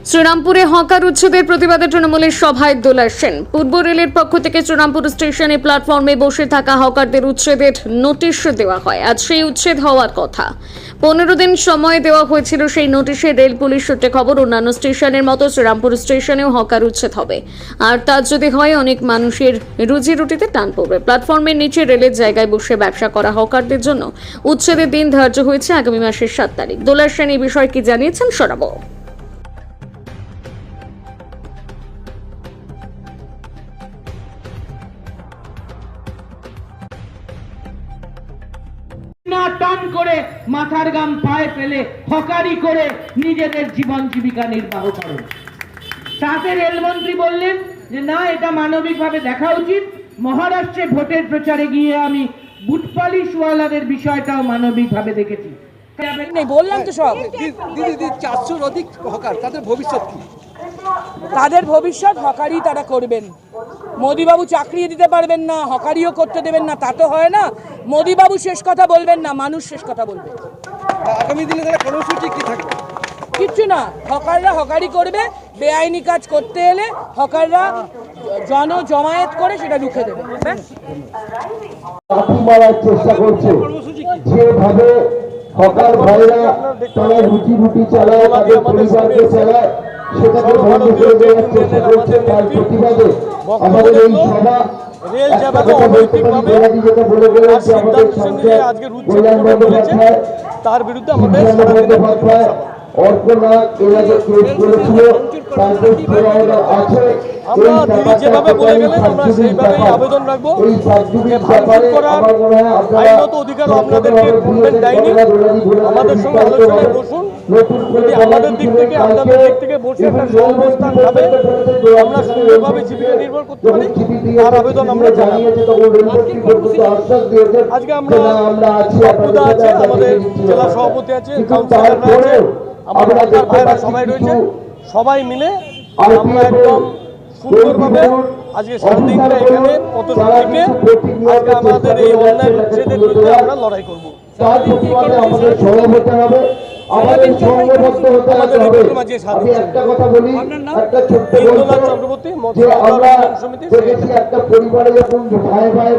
শ্রীরামপুরে hawker উচ্ছেদের প্রতিবাদে তৃণমূলের সভায় দোলা সেন। পূর্ব রেলের পক্ষ থেকে শ্রীরামপুর স্টেশনে প্ল্যাটফর্মে বসে থাকা হকারদের উচ্ছেদের নোটিশ দেওয়া হয়। আজ সেই উচ্ছেদ হওয়ার কথা। 15 দিন সময় দেওয়া হয়েছিল। সেই নোটিশে রেল পুলিশ সূত্রে খবর, অন্যান্য স্টেশনের মতো শ্রীরামপুর স্টেশনেও হকার উচ্ছেদ হবে। আর তা যদি হয়, অনেক মানুষের রুজি রুটিতে টান পড়বে। প্ল্যাটফর্মের নিচে রেলের জায়গায় বসে ব্যবসা করা হকারদের জন্য উচ্ছেদের দিন ধার্য হয়েছে আগামী মাসের 7 তারিখ। দোলা সেন এই বিষয়ে কি জানিয়েছেন শোনাবো। না টান করে মাথার গাম পায়ে ফেলে হকারি করে নিজেদের জীবন জীবিকা নির্বাহ করেন। তাতে রেলমন্ত্রী বললেন যে না, এটা মানবিকভাবে দেখা উচিত। মহারাষ্ট্রে ভোটের প্রচারে গিয়ে আমি বুটপালিশওয়ালাদের বিষয়টাও মানবিকভাবে দেখেছি। বললাম তো সব দিদি 400 অধিক হকার, তাদের ভবিষ্যৎ কি? তাদের ভবিষ্যৎ হকারি তারা করবেন। মোদিবাবু চাকরি দিতে পারবেন না, হকারিও করতে দেবেন না, তা তো হয় না। মোদিবাবু শেষ কথা বলবেন না, মানুষ শেষ কথা বলবে। আগামী দিনে তাহলে কর্মসূচি কি থাকবে? কিচ্ছু না, হকাররা হকারি করবে। বেআইনি কাজ করতে এলে হকাররা জমায়েত করে সেটা রুখে দেবে। মারার চেষ্টা করছে, যেভাবে হকার ভাইরা তারা রুটি রুটি চালায়, তাদের পরিবারকে চালায়, সেটাকে বন্ধ করে দেওয়ার চেষ্টা করছে। তার প্রতিবাদে আমাদের এই সভা রেল যেভাবে অনৈতিকভাবে সিদ্ধান্ত নিয়ে আজকে উচ্ছেদ করে বলেছে, তার বিরুদ্ধে আমাদের সারাদিনের অর্কনাথ এর আগে কেস করেছিল, তাদের আছে। আমরা দিদি যেভাবে বলে গেলেন আমরা সেইভাবেই আবেদন রাখবো যে ভাঙচুর করার আইনত অধিকার আপনাদেরকে গভর্নমেন্ট দেয়নি। আমাদের সঙ্গে আলোচনায় বসুন, যদি আমাদের দিক থেকে আপনাদের দিক থেকে বসে একটা সহাবস্থান ভাবে আমরা সুন্দরভাবে জীবিকা নির্ভর করতে পারি, তার আবেদন আমরা জানাবো। আজকে আমরা বাপ্পুদা আছে, আমাদের জেলা সভাপতি আছে, কাউন্সিলররা আছে, আমাদের হকার ভাইরা সবাই রয়েছে। সবাই মিলে আমরা একদম সুন্দরভাবে আজকে সারাদিনটা এখানে পথসূচিকে আজকে আমাদের এই অন্যায় উচ্ছেদের বিরুদ্ধে আমরা লড়াই করবো। আমাদের সংগঠিত হবে, আমাদের সংঘবদ্ধ হতে হবে। আমি একটা কথা বলি, একটা ছোট্ট ইন্দোলা চক্রবর্তী যে আমরা সমিতি দেখেছি একটা পরিবারে যখন ভাই ভাই